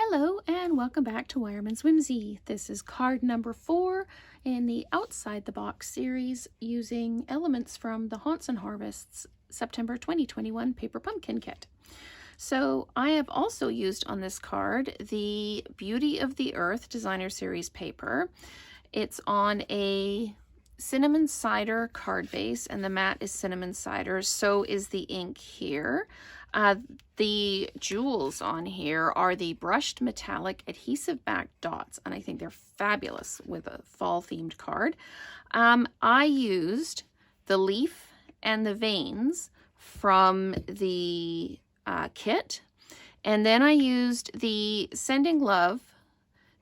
Hello and welcome back to Wireman's Whimsy. This is card number 4 in the Outside the Box series using elements from the Haunts and Harvests September 2021 Paper Pumpkin Kit. So I have also used on this card the Beauty of the Earth Designer Series paper. It's on a cinnamon cider card base and the mat is cinnamon cider. So is the ink here. The jewels on here are the brushed metallic adhesive back dots, and I think they're fabulous with a fall themed card. I used the leaf and the veins from the kit, and then I used the Sending Love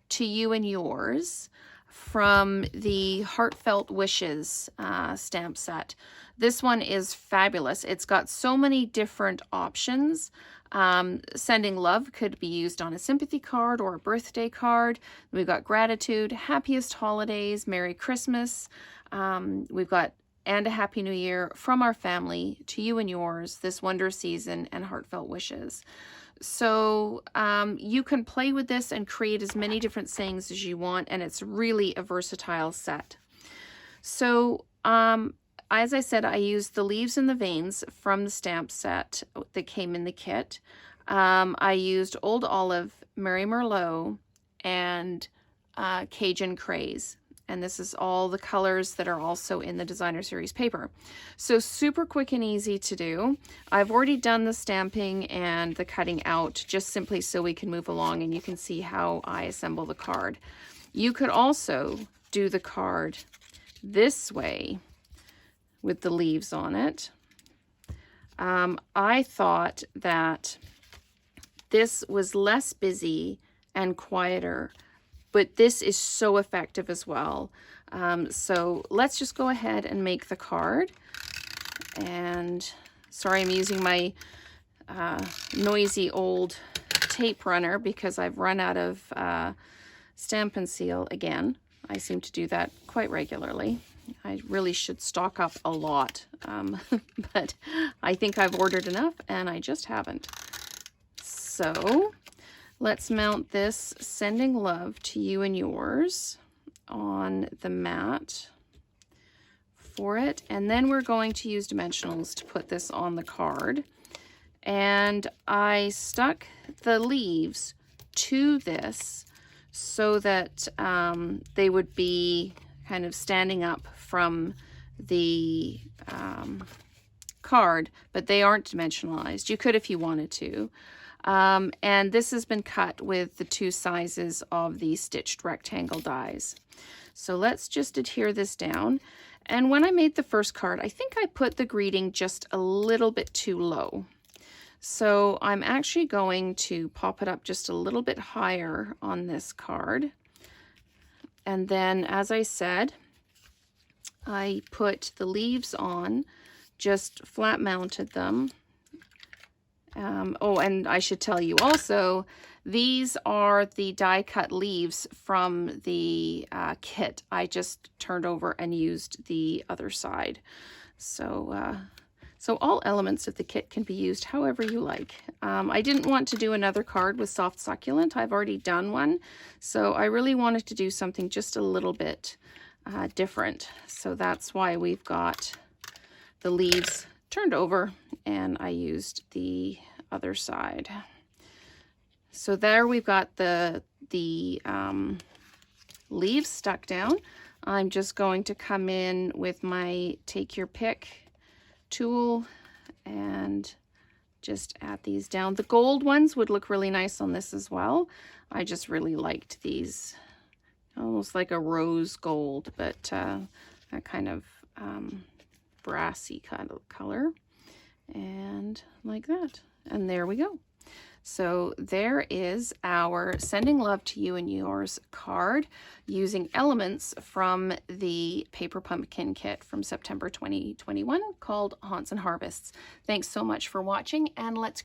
to You and Yours from the Heartfelt Wishes stamp set. This one is fabulous. It's got so many different options. Sending Love could be used on a sympathy card or a birthday card. We've got Gratitude, Happiest Holidays, Merry Christmas. We've got And a Happy New Year, From Our Family, To You and Yours, This Wonder Season, and Heartfelt Wishes. So you can play with this and create as many different sayings as you want, and it's really a versatile set. So as I said, I used the leaves and the veins from the stamp set that came in the kit. I used Old Olive, Mary Merlot, and Cajun Craze. And this is all the colors that are also in the Designer Series paper. So super quick and easy to do. I've already done the stamping and the cutting out just simply so we can move along and you can see how I assemble the card. You could also do the card this way with the leaves on it. I thought that this was less busy and quieter, but this is so effective as well. So let's just go ahead and make the card. And sorry, I'm using my noisy old tape runner because I've run out of Stampin' Seal again. I seem to do that quite regularly. I really should stock up a lot, but I think I've ordered enough and I just haven't. So let's mount this Sending Love to You and Yours on the mat for it. And then we're going to use dimensionals to put this on the card. And I stuck the leaves to this so that they would be kind of standing up from the card, but they aren't dimensionalized. You could if you wanted to. And this has been cut with the 2 sizes of the stitched rectangle dies. So let's just adhere this down. And when I made the first card, I think I put the greeting just a little bit too low. So I'm actually going to pop it up just a little bit higher on this card. And then, as I said, I put the leaves on, just flat mounted them. Oh, and I should tell you also, these are the die cut leaves from the kit. I just turned over and used the other side. So, so all elements of the kit can be used however you like. I didn't want to do another card with Soft Succulent. I've already done one. So I really wanted to do something just a little bit different. So that's why we've got the leaves turned over and I used the other side. So there we've got the leaves stuck down. I'm just going to come in with my Take Your Pick tool and just add these down. The gold ones would look really nice on this as well. I just really liked these, almost like a rose gold, but that kind of brassy kind of color, and like that. And there we go. So there is our Sending Love to You and Yours card using elements from the Paper Pumpkin Kit from September 2021 called Haunts and Harvests. Thanks so much for watching, and let's